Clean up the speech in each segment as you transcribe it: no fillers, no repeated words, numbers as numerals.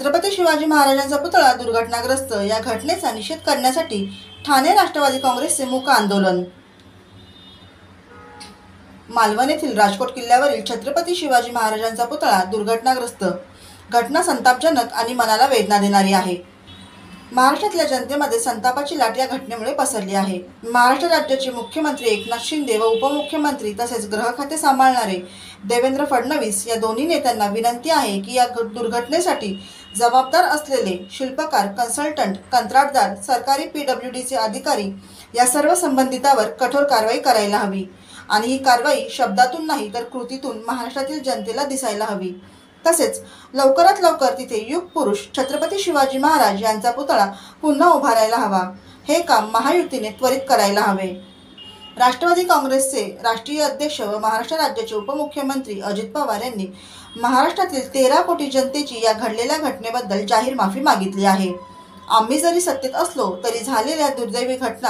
छत्रपती शिवाजी महाराजांचा पुतळा दुर्घटनाग्रस्त या घटनेचा निषेध करण्यासाठी ठाणे राष्ट्रवादी काँग्रेसचे मूक आंदोलन। मालवण येथील राजकोट किल्ल्यावरील छत्रपती शिवाजी महाराजांचा पुतळा दुर्घटनाग्रस्त। घटना संतापजनक आणि मनाला वेदना देणारी आहे। महाराष्ट्रातल्या जनतेमध्ये संतापाची लाट या घटनेमुळे पसरली आहे। महाराष्ट्र राज्याचे मुख्यमंत्री एकनाथ शिंदे व उपमुख्यमंत्री तसेच गृह खाते सांभाळणारे देवेंद्र फडणवीस या दोन्ही नेत्यांना विनंती आहे की या दुर्घटनेसाठी जबाबदार असलेले शिल्पकार, कन्सल्टंट, कंत्राटदार, सरकारी PWDचे अधिकारी या सर्व संबंधितांवर कठोर कारवाई करायला हवी आणि ही कारवाई शब्दातून नाही तर कृतीतून महाराष्ट्रातील जनतेला दिसायला हवी। तसेच लवकरात लवकर तिथे युग पुरुष छत्रपती शिवाजी महाराज यांचा पुतळा पुन्हा उभारायला हवा। हे काम महायुतीने त्वरित करायला हवे। राष्ट्रवादी काँग्रेसचे राष्ट्रीय अध्यक्ष व महाराष्ट्र राज्याचे उपमुख्यमंत्री अजित पवार यांनी महाराष्ट्रातील 13 कोटी जनतेची या घडलेल्या घटनेबद्दल जाहीर माफी मागितली आहे। आम्ही जरी सत्तेत असलो तरी झालेल्या दुर्दैवी घटना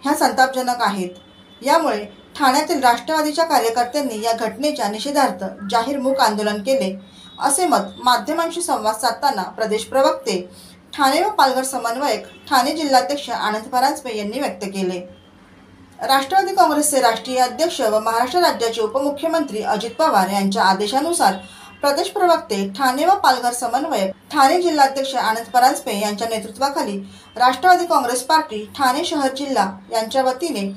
ह्या संतापजनक आहेत। यामुळे ठाण्यातील राष्ट्रवादीच्या कार्यकर्त्यांनी या घटनेच्या निषेधार्थ जाहीर मूक आंदोलन केले, असे मत माध्यमांशी संवाद साधताना प्रदेश प्रवक्ते, ठाणे व पालघर समन्वयक, ठाणे जिल्हाध्यक्ष आनंद परांजपे यांनी व्यक्त केले। राष्ट्रवादी काँग्रेसचे राष्ट्रीय अध्यक्ष व महाराष्ट्र राज्याचे उपमुख्यमंत्री अजित पवार यांच्या आदेशानुसार प्रदेश प्रवक्ते, ठाणे व पालघर समन्वयक, ठाणे जिल्हाध्यक्ष आनंद परांजपे यांच्या नेतृत्वाखाली राष्ट्रवादी काँग्रेस पार्टी ठाणे शहर जिल्हा यांच्या वतीने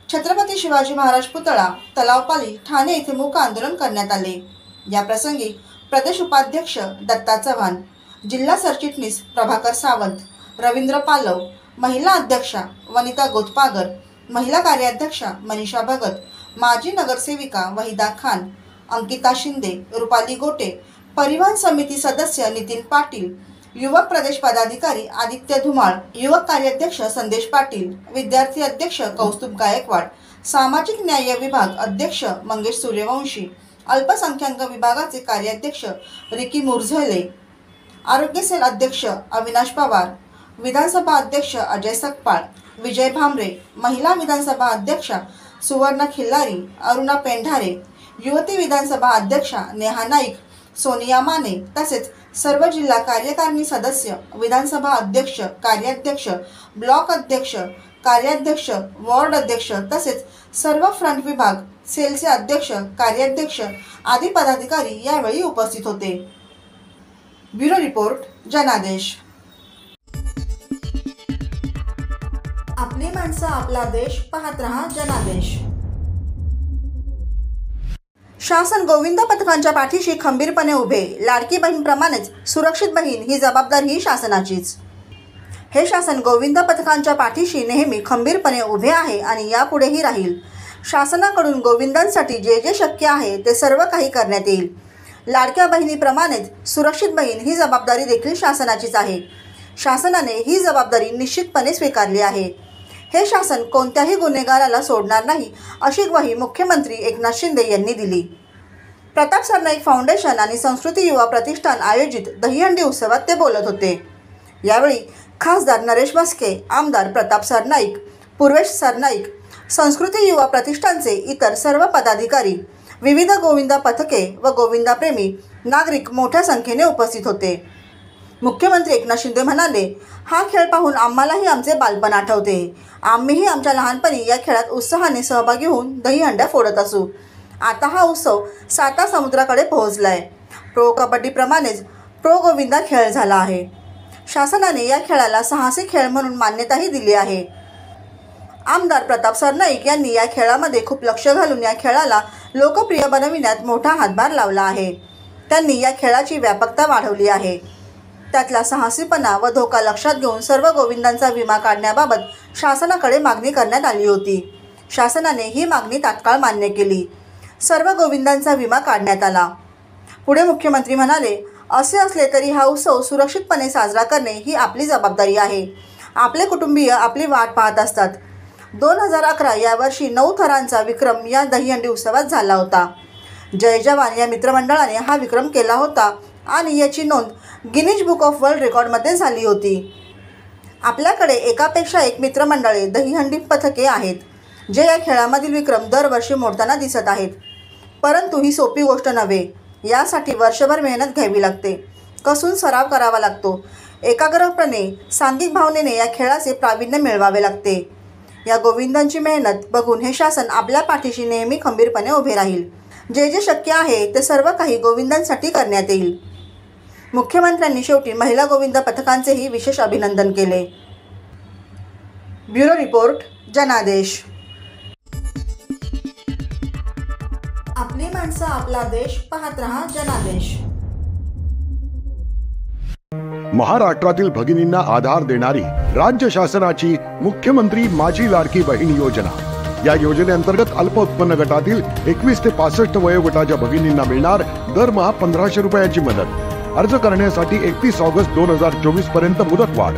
छत्रपती शिवाजी महाराज पुतळा तलावपाली ठाणे येथे मूक आंदोलन करण्यात आले। या प्रसंगी प्रदेश उपाध्यक्ष दत्ता चव्हाण, जिल्हा सरचिटणीस प्रभाकर सावंत, रवींद्र पालव, महिला अध्यक्षा वनिता गोतपागर, महिला कार्याध्यक्षा मनीषा भगत, माजी नगरसेविका वहिदा खान, अंकिता शिंदे, रुपाली गोटे, परिवहन समिती सदस्य नितीन पाटील, युवक प्रदेश पदाधिकारी आदित्य धुमाळ, युवक कार्याध्यक्ष संदेश पाटील, विद्यार्थी अध्यक्ष कौस्तुभ गायकवाड, सामाजिक न्याय विभाग अध्यक्ष मंगेश सूर्यवंशी, अल्पसंख्याक विभागाचे कार्याध्यक्ष रिकी मुरझले, आरोग्य सेल अध्यक्ष अविनाश पवार, विधानसभा अध्यक्ष अजय सकपाळ, विजय भामरे, महिला विधानसभा अध्यक्षा सुवर्णा खिल्लारी, अरुणा पेंढारे, युवती विधानसभा अध्यक्षा नेहा नाईक, सोनिया माने तसेच सर्व जिल्हा कार्यकारिणी सदस्य, विधानसभा अध्यक्ष, कार्याध्यक्ष, ब्लॉक अध्यक्ष, कार्याध्यक्ष, वॉर्ड अध्यक्ष तसेच सर्व फ्रंट विभाग, सेलचे अध्यक्ष, कार्याध्यक्ष आदी पदाधिकारी यावेळी उपस्थित होते। ब्युरो रिपोर्ट, जनादेश। आपली माणसं, आपला देश, पाहत रहा जनादेश। शासन गोविंद पथकांच्या पाठीशी खंबीरपणे उभे। लाडकी बहीणप्रमाणेच सुरक्षित बहीण ही जबाबदारी शासनाचीच। हे शासन गोविंद पथकांच्या पाठीशी नेहमी खंबीरपणे उभे आहे आणि यापुढेही राहील। शासनाकडून गोविंदांसाठी जे जे शक्य आहे ते सर्व काही करण्यात येईल। लाडक्या बहिणीप्रमाणेच सुरक्षित बहीण ही जबाबदारी देखील शासनाचीच आहे। शासनाने ही जबाबदारी निश्चितपणे स्वीकारली आहे। हे शासन कोणत्याही गुन्हेगाराला सोडणार नाही, अशी ग्वाही मुख्यमंत्री एकनाथ शिंदे यांनी दिली। प्रताप सरनाईक फाउंडेशन आणि संस्कृती युवा प्रतिष्ठान आयोजित दहीहंडी उत्सवात ते बोलत होते। यावेळी खासदार नरेश म्हस्के, आमदार प्रताप सरनाईक, पूर्वेश सरनाईक, संस्कृती युवा प्रतिष्ठानचे इतर सर्व पदाधिकारी, विविध गोविंदा पथके व गोविंदाप्रेमी नागरिक मोठ्या संख्येने उपस्थित होते। मुख्यमंत्री एकनाथ शिंदे म्हणाले, हा खेळ पाहून आम्हालाही आमचे बालपण आठवते। आम्हीही आमच्या लहानपणी या खेळात उत्साहाने सहभागी होऊन दहीहंड्या फोडत असू। आता हा उत्सव 7 समुद्राकडे पोहोचलाय। प्रो कबड्डीप्रमाणेच प्रो गोविंदा खेळ झाला आहे। शासनाने या खेळाला साहसी खेळ म्हणून मान्यताही दिली आहे। आमदार प्रताप सरनाईक यांनी या खेळामध्ये खूप लक्ष घालून या खेळाला लोकप्रिय बनविण्यात मोठा हातभार लावला आहे। त्यांनी या खेळाची व्यापकता वाढवली आहे। त्यातला साहसीपणा व धोका लक्षात घेऊन सर्व गोविंदांचा विमा काढण्याबाबत शासनाकडे मागणी करण्यात आली होती। शासनाने ही मागणी तात्काळ मान्य केली। सर्व गोविंदांचा विमा काढण्यात आला। पुढे मुख्यमंत्री म्हणाले, असे असले तरी हा उत्सव सुरक्षितपणे साजरा करणे ही आपली जबाबदारी आहे। आपले कुटुंबीय आपली वाट पाहत असतात। 2011 या वर्षी 9 थरांचा विक्रम या दहीहंडी उत्सवात झाला होता। जय जवान या मित्रमंडळाने हा विक्रम केला होता आणि याची नोंद गिनीज बुक ऑफ वर्ल्ड रेकॉर्डमध्ये झाली होती। आपल्याकडे एकापेक्षा एक मित्रमंडळे दहीहंडी पथके आहेत, जे या खेळामधील विक्रम दरवर्षी मोडताना दिसत आहेत। परंतु ही सोपी गोष्ट नव्हे। यासाठी वर्षभर मेहनत घ्यावी लागते। कसून सराव करावा लागतो. एकाग्रपणे सांघिक भावनेने या खेळाचे प्रावीण्य मिळवावे लागते. या गोविंदांची मेहनत बघून हे शासन आपल्या पाठीशी नेहमी खंबीरपणे उभे राहील. जे जे शक्य आहे ते सर्व काही गोविंदांसाठी करण्यात येईल. मुख्यमंत्र्यांनी शेवटी महिला गोविंद पथकांचेही विशेष अभिनंदन केले. ब्युरो रिपोर्ट, जनादेश. आपली माणसं, आपला देश, पाहत रहा जनादेश. महाराष्ट्रातील भगिनींना आधार देणारी राज्य शासनाची मुख्यमंत्री माझी लाडकी बहीण योजना. या योजनेअंतर्गत अल्प उत्पन्न गटातील 21 ते 65 वयोगटाच्या भगिनींना मिळणार दरमहा 1500 रुपयाची मदत. अर्ज करण्यासाठी 31 ऑगस्ट 2024 पर्यंत मुदतवाढ.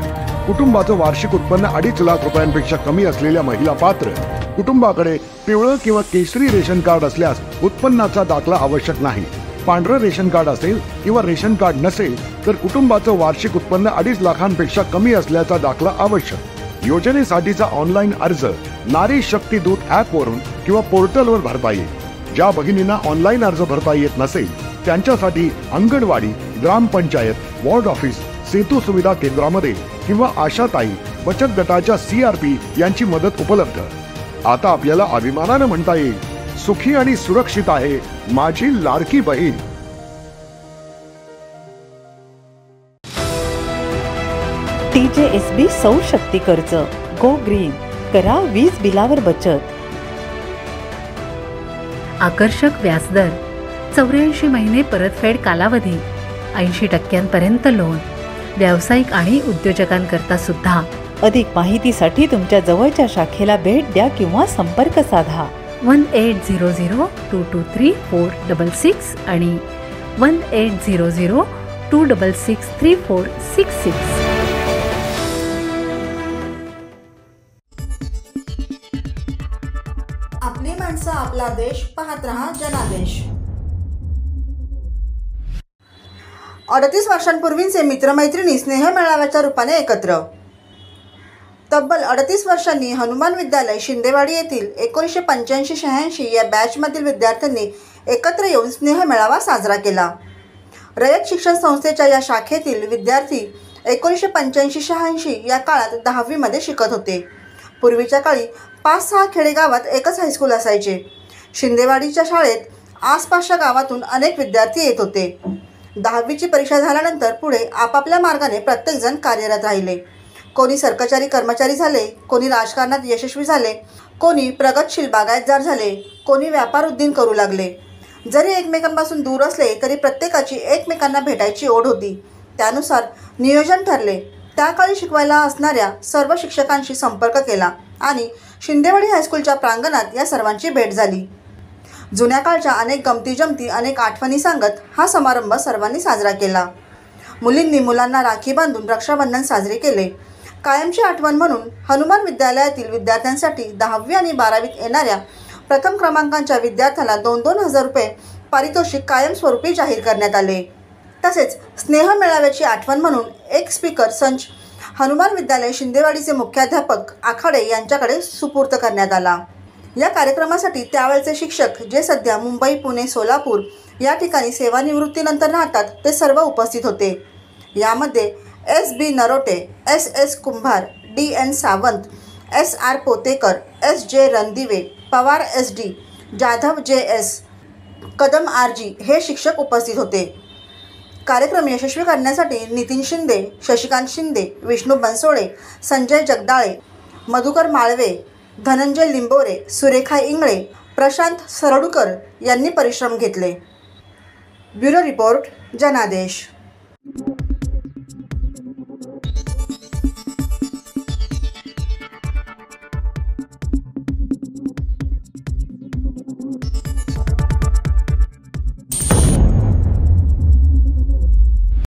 कुटुंबाचं वार्षिक उत्पन्न 2.5 लाख रुपयांपेक्षा कमी असलेल्या महिला पात्र. कुटुंबाकडे पिवळं किंवा केशरी रेशन कार्ड असल्यास उत्पन्नाचा दाखला आवश्यक नाही. पांढरं रेशन कार्ड असेल किंवा रेशन कार्ड नसेल तर कुटुंबाचं वार्षिक उत्पन्न 2.5 लाखांपेक्षा कमी असल्याचा दाखला आवश्यक. योजनेसाठीचा ऑनलाईन अर्ज नारी शक्ती दूत ऍप वरून किंवा पोर्टलवर भरता येईल. ज्या भगिनींना ऑनलाईन अर्ज भरता येत नसेल त्यांच्यासाठी अंगणवाडी, ग्रामपंचायत, वॉर्ड ऑफिस, सेतू सुविधा केंद्रामध्ये किंवा आशाताई बचत गटाच्या CRP यांची मदत उपलब्ध. आता आपल्याला अभिमानानं म्हणता येईल, सुखी आणि सुरक्षित आहे माझी लाडकी बहीण. TJSB सौर शक्ती कर्ज. Go green. करा वीज बिलावर बचत. आकर्षक व्याजदर, 84 महिने परतफेड कालावधी, 80% लोन. व्यावसायिक आणि उद्योजकांकरता सुद्धा. अधिक माहितीसाठी तुमच्या जवळच्या शाखेला भेट द्या किंवा संपर्क साधा. 1800-223-466 आणि 1800-266-3466. आपली माणसं, आपला देश, पाहत रहा जनादेश. 38 वर्षांपूर्वीचे मित्रमैत्रिणी स्नेह मेळाव्याच्या रूपाने एकत्र. तब्बल 38 वर्षांनी हनुमान विद्यालय शिंदेवाडी येथील 1985-86 या बॅचमधील विद्यार्थ्यांनी एकत्र येऊन स्नेह मेळावा साजरा केला. रयत शिक्षण संस्थेच्या या शाखेतील विद्यार्थी 1985-86 या काळात 10वी मध्ये शिकत होते. पूर्वीच्या काळी 5-6 खेडेगावात एकच हायस्कूल असायचे. शिंदेवाडीच्या शाळेत आसपासच्या गावातून अनेक विद्यार्थी येत होते. 10वीची परीक्षा झाल्यानंतर पुढे आपापल्या मार्गाने प्रत्येकजण कार्यरत राहिले. कोणी सरकारी कर्मचारी झाले, कोणी राजकारणात यशस्वी झाले, कोणी प्रगतशील बागायतदार झाले, कोणी व्यापार उद्योग करू लागले. जरी एकमेकांपासून दूर असले तरी प्रत्येकाची एकमेकांना भेटायची ओढ होती. त्यानुसार नियोजन ठरले. त्या काळी शिकवायला असणाऱ्या सर्व शिक्षकांशी संपर्क केला आणि शिंदेवाडी हायस्कूलच्या प्रांगणात या सर्वांची भेट झाली. जुन्या काळच्या अनेक गमती जमती, अनेक आठवणी सांगत हा समारंभ सर्वांनी साजरा केला. मुलींनी मुलांना राखी बांधून रक्षाबंधन साजरे केले. कायमची आठवण म्हणून हनुमान विद्यालयातील विद्यार्थ्यांसाठी 10वी आणि 12वीत येणाऱ्या प्रथम क्रमांकाच्या विद्यार्थ्याला 2-2 हजार रुपये पारितोषिक कायमस्वरूपी जाहीर करण्यात आले. तसेच स्नेह मेळाव्याची आठवण म्हणून एक स्पीकर संच हनुमान विद्यालय शिंदेवाडीचे मुख्याध्यापक आखाडे यांच्याकडे सुपूर्द करण्यात आला. या कार्यक्रमासाठी त्यावेळचे शिक्षक जे सध्या मुंबई, पुणे, सोलापूर या ठिकाणी सेवानिवृत्तीनंतर राहतात ते सर्व उपस्थित होते. यामध्ये SB नरोटे, SS कुंभार, DN Sawant, SR पोतेकर, SJ Randive, Pawar SD, Jadhav JS, Kadam RG हे शिक्षक उपस्थित होते. कार्यक्रम यशस्वी करण्यासाठी नितीन शिंदे, शशिकांत शिंदे, विष्णू बनसोडे, संजय जगदाळे, मधुकर माळवे, धनंजय लिंबोरे, सुरेखा इंगळे, प्रशांत सरडूकर यांनी परिश्रम घेतले. ब्युरो रिपोर्ट, जनादेश.